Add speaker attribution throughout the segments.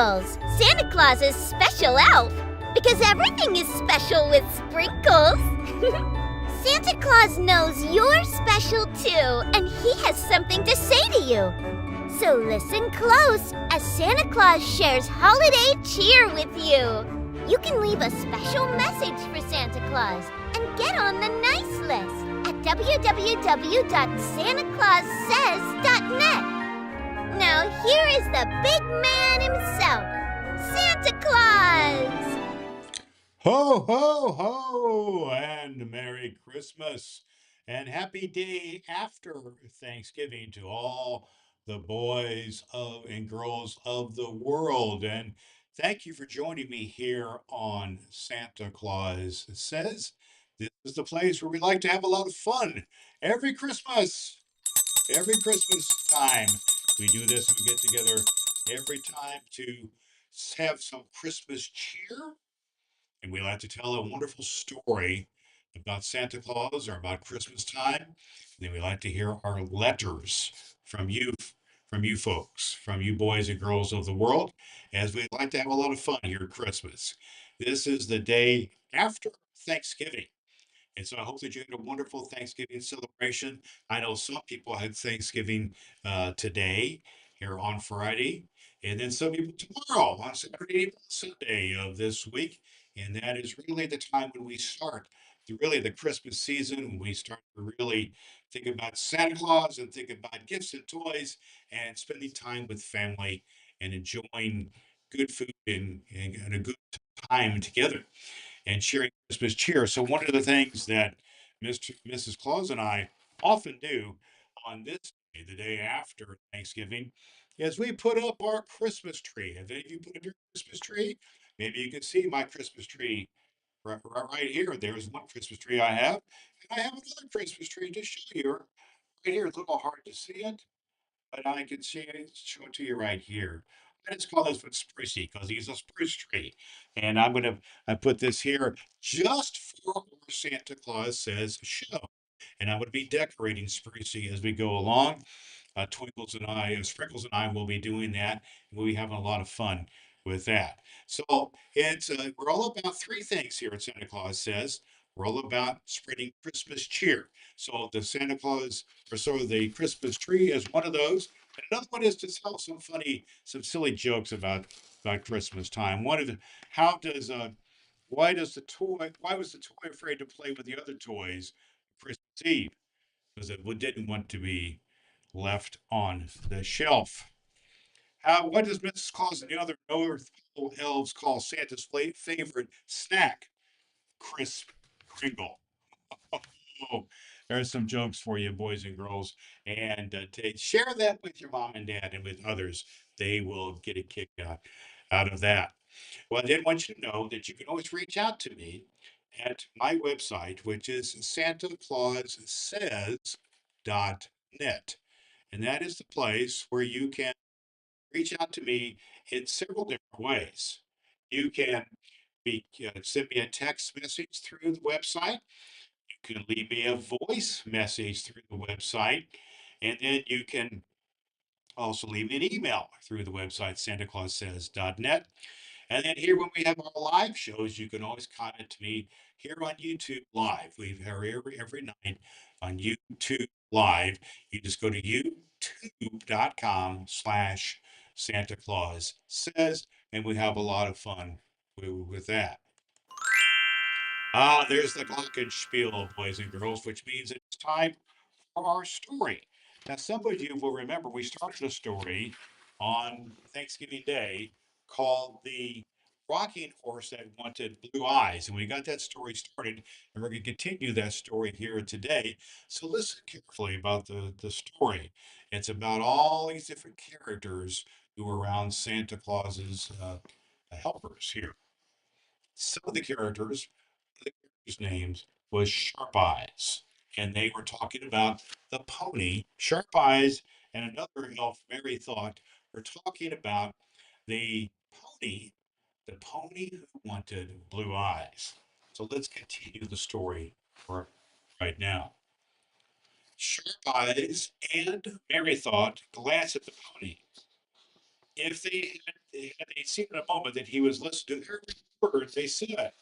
Speaker 1: sprinkles, Santa Claus's special elf. Because everything is special with sprinkles. Santa Claus knows you're special too, and he has something to say to you. So listen close as Santa Claus shares holiday cheer with you. You can leave a special message for Santa Claus and get on the nice list at www.santaclaussays.net. Now here is the big man himself, Santa Claus!
Speaker 2: Ho, ho, ho, and Merry Christmas, and happy day after Thanksgiving to all the boys and girls of the world. And thank you for joining me here on Santa Claus Says. This is the place where we like to have a lot of fun every Christmas. Every Christmas time, we do this. We get together every time to have some Christmas cheer, and we like to tell a wonderful story about Santa Claus or about Christmas time. And then we like to hear our letters from you folks, from you boys and girls of the world, as we like to have a lot of fun here at Christmas. This is the day after Thanksgiving. And so I hope that you had a wonderful Thanksgiving celebration. I know some people had Thanksgiving today, here on Friday, and then some people tomorrow on Saturday, Sunday of this week. And that is really the time when we start really the Christmas season, when we start to really think about Santa Claus and think about gifts and toys and spending time with family and enjoying good food and a good time together and sharing Christmas cheer. So one of the things that Mrs. Claus and I often do on this day, the day after Thanksgiving, is we put up our Christmas tree. Have any of you put up your Christmas tree? Maybe you can see my Christmas tree right here. There's one Christmas tree I have, and I have another Christmas tree to show you. Right here, it's a little hard to see it, but I can show it to you right here. And it's called this one sprucey because he's a spruce tree. And I put this here just for our Santa Claus Says show. And I'm going to be decorating sprucey as we go along. Sprinkles and I will be doing that. We'll be having a lot of fun with that. So we're all about three things here at Santa Claus Says. We're all about spreading Christmas cheer. So the Santa Claus, or so the Christmas tree is one of those. And another one is to tell some silly jokes about Christmas time. One of the, how does why was the toy afraid to play with the other toys Christmas Eve? Because it didn't want to be left on the shelf. What does Mrs. Claus and the other North Pole elves call Santa's favorite snack? Crisp Kringle. Oh, there's some jokes for you, boys and girls. And share that with your mom and dad and with others. They will get a kick out of that. Well, I did want you to know that you can always reach out to me at my website, which is santaclaussays.net. And that is the place where you can reach out to me in several different ways. You can send me a text message through the website. You can leave me a voice message through the website. And then you can also leave me an email through the website, santaclaussays.net. And then here, when we have our live shows, you can always comment to me here on YouTube Live. We have every night on YouTube Live. You just go to youtube.com/Santa Claus Says, and we have a lot of fun with that. There's the glockenspiel, boys and girls, which means it's time for our story. Now, some of you will remember we started a story on Thanksgiving Day called The Rocking Horse That Wanted Blue Eyes. And we got that story started, and we're going to continue that story here today. So listen carefully about the story. It's about all these different characters who are around Santa Claus's helpers here. Some of the characters' names was Sharp Eyes, and they were talking about the pony. Sharp Eyes and another elf, Mary Thought, were talking about the pony, the pony who wanted blue eyes. So let's continue the story for right now. Sharp Eyes and Mary Thought glanced at the pony. if had they seen in a moment that he was listening to every word they said.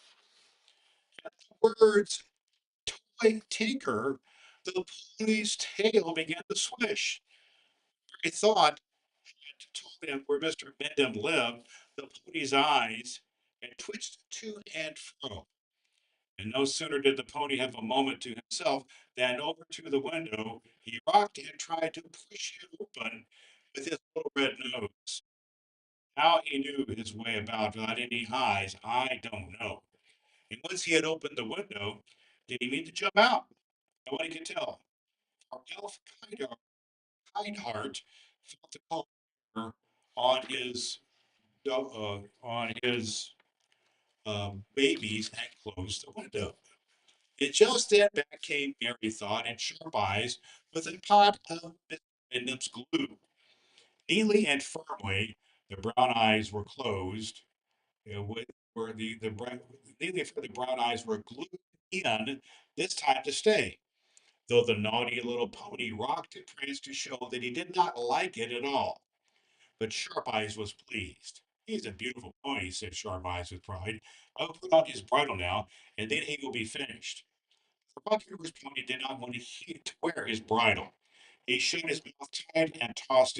Speaker 2: At the words toy tinker, the pony's tail began to swish. I thought had told him where Mr. Bendham lived, the pony's eyes had twitched to and fro. And no sooner did the pony have a moment to himself than over to the window he rocked and tried to push it open with his little red nose. How he knew his way about without any eyes, I don't know. And once he had opened the window, did he mean to jump out? Nobody could tell. Our elf Kindheart felt the cold on his babies and closed the window. And just then back came Mary Thought and Sharp Eyes with a pot of Miss Wyndham's glue. Neatly and firmly, the brown eyes were closed. Where the brown, neatly and firmly, the brown eyes were glued in, this time to stay. Though the naughty little pony rocked and pranced to show that he did not like it at all. But Sharp Eyes was pleased. He's a beautiful pony, said Sharp Eyes with pride. I'll put on his bridle now, and then he will be finished. The Rocky Horse Pony did not want to wear his bridle. He shut his mouth tight and tossed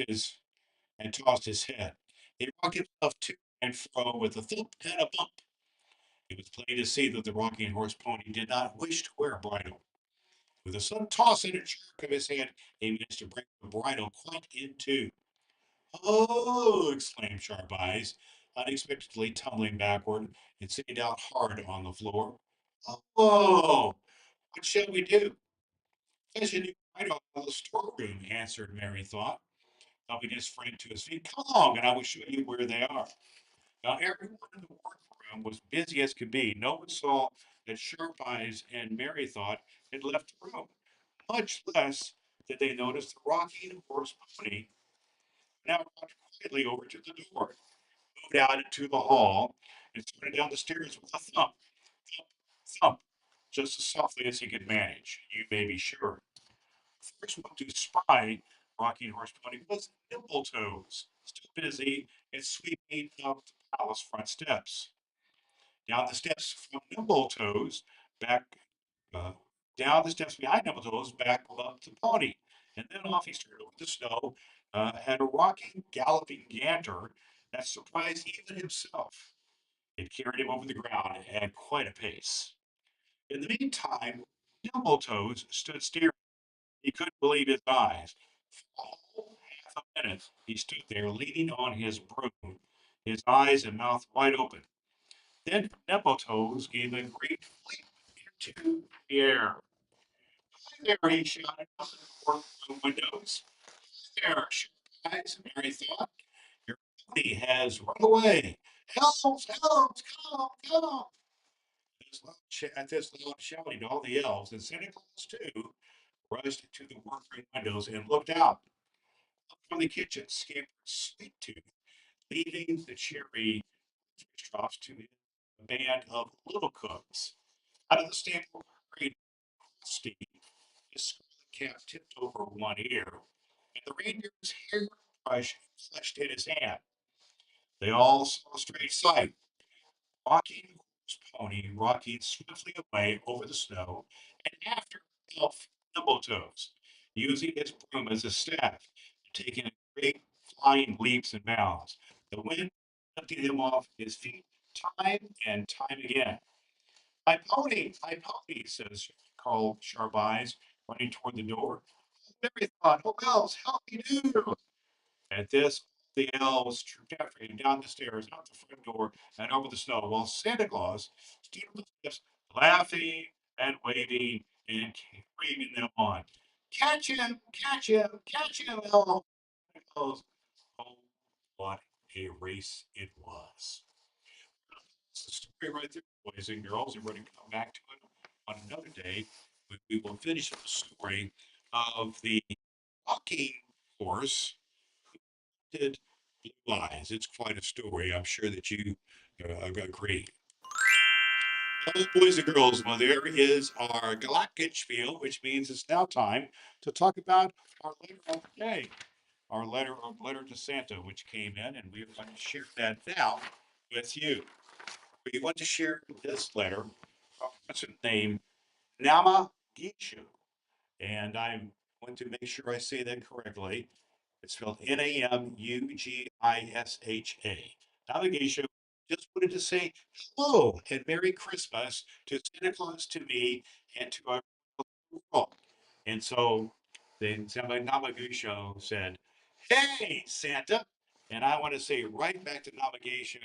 Speaker 2: his head. He rocked himself to and fro with a thump and a bump. It was plain to see that the rocking horse pony did not wish to wear a bridle. With a sudden toss and a jerk of his hand, he managed to break the bridle quite in two. Oh! Exclaimed Sharp Eyes, unexpectedly tumbling backward and sitting down hard on the floor. Oh! What shall we do? Fetch a new bridle out of the storeroom, answered Mary Thought, helping his friend to his feet. Come along, and I will show you where they are. Now, everyone in the workroom was busy as could be. No one saw that Sharp Eyes and Mary Thought had left the room. Much less did they notice the rocking horse pony now walked quietly over to the door, moved out into the hall, and started down the stairs with a thump, thump, thump, just as softly as he could manage, you may be sure. The first one to spy Rocking Horse Pony was Nimbletoes, still busy and sweeping up the palace front steps. Down the steps from Nimbletoes, back, uh, down the steps behind Nimbletoes, back up the pony. And then off he started over the snow, at a rocking, galloping canter that surprised even himself. It carried him over the ground at quite a pace. In the meantime, Nimbletoes stood staring. He couldn't believe his eyes. For a whole half a minute, he stood there leaning on his broom, his eyes and mouth wide open. Then Nimbletoes gave a great leap into the air. Hi there, he shouted out the courtroom windows. There, Sharp Eyes, Mary Thought. Your pony has run away. Elves, elves, come, come. At this loud shouting, all the elves and Santa Claus too rushed to the workroom windows and looked out. Up from the kitchen scampered Sweet Tooth, leaving the cherry drops to a band of little cooks. Out of the stable hurried Frosty, his scarlet cap tipped over one ear, and the reindeer's hair brush clutched in his hand. They all saw a strange sight. Rocking horse pony rocking swiftly away over the snow, and after Elf Nimbletoes, using his broom as a staff, and taking great flying leaps and bounds. The wind lifting him off his feet time and time again. My pony, says called Sharp Eyes, running toward the door. Mary thought, oh, elves, help me do. At this, the elves trooped after him down the stairs, out the front door, and over the snow, while Santa Claus stood on the steps, laughing and waving and waving them on. Catch him! Catch him! Catch him, elves! Oh, what a race it was. That's the story right there, boys and girls. And we're going to come back to it on another day. We will finish the story of the walking horse did Blue Eyes. It's quite a story. I'm sure that you agree. Well, boys and girls, well, there is our Galactic spiel, which means it's now time to talk about our letter of the day. our letter to Santa, which came in, and we want to share that now with you. We want to share this letter. What's its name? Nama Gishu. And I want to make sure I say that correctly. It's spelled Namugisha. Navigation just wanted to say hello and Merry Christmas to Santa Claus, to me, and to our world. And so the Navigation said, "Hey, Santa." And I want to say right back to Navigation,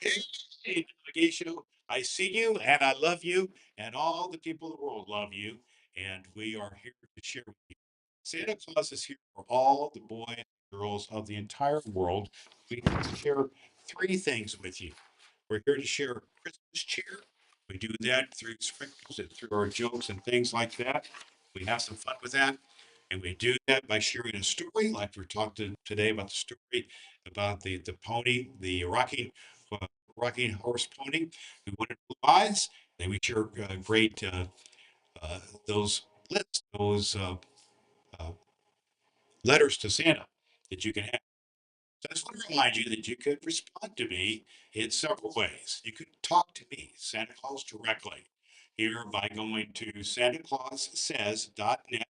Speaker 2: "Hey, Navigation, I see you and I love you, and all the people of the world love you. And we are here to share with you. Santa Claus is here for all the boys and girls of the entire world. We have to share three things with you. We're here to share Christmas cheer. We do that through sprinkles and through our jokes and things like that. We have some fun with that. And we do that by sharing a story, like we're talking today about the story about the pony, the rocking horse pony who wanted blue eyes. Then we share great uh, those lists, those uh, letters to Santa that you can have. So I just want to remind you that you could respond to me in several ways. You could talk to me, Santa Claus, directly here by going to santaclaussays.net.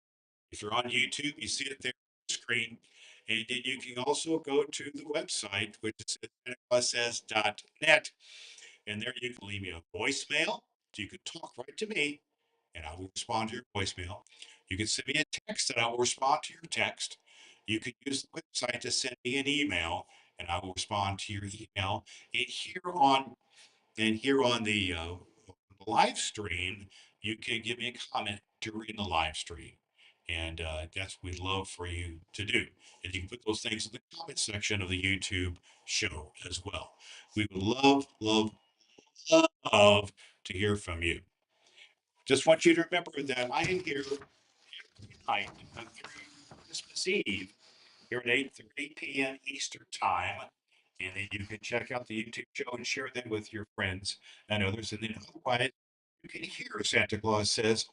Speaker 2: If you're on YouTube, you see it there on the screen. And then you can also go to the website, which is santaclaussays.net. And there you can leave me a voicemail. So you can talk right to me and I will respond to your voicemail. You can send me a text and I will respond to your text. You can use the website to send me an email and I will respond to your email. And here on the live stream, you can give me a comment during the live stream. And that's what we'd love for you to do. And you can put those things in the comment section of the YouTube show as well. We would love, love, love to hear from you. Just want you to remember that I am here night through Christmas Eve here at 8:30 p.m. Eastern Time. And then you can check out the YouTube show and share that with your friends and others. And then otherwise, you can hear Santa Claus Says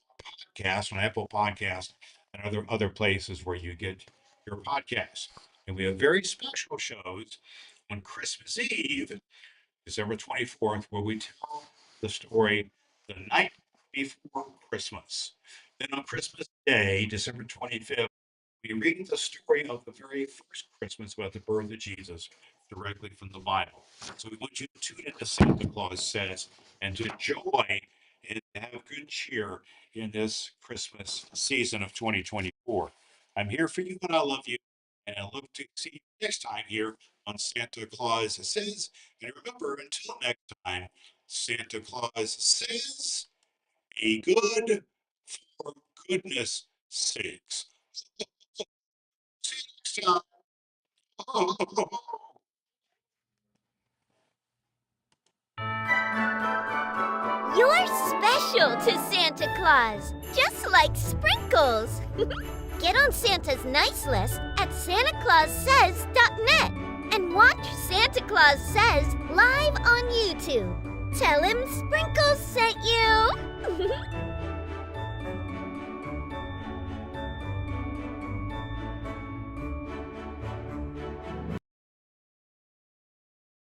Speaker 2: podcast on Apple Podcast and other places where you get your podcasts. And we have very special shows on Christmas Eve, December 24th, where we tell the story the night before Christmas. Then on Christmas Day, December 25th, we read the story of the very first Christmas about the birth of Jesus directly from the Bible. So we want you to tune into Santa Claus Says and to enjoy and to have good cheer in this Christmas season of 2024. I'm here for you and I love you. And I look to see you next time here on Santa Claus Says. And remember, until next time, Santa Claus says, be good for goodness sakes. See you next time.
Speaker 1: You're special to Santa Claus, just like Sprinkles. Get on Santa's nice list at santaclaussays.net and watch Santa Claus Says live on YouTube. Tell him Sprinkles sent you.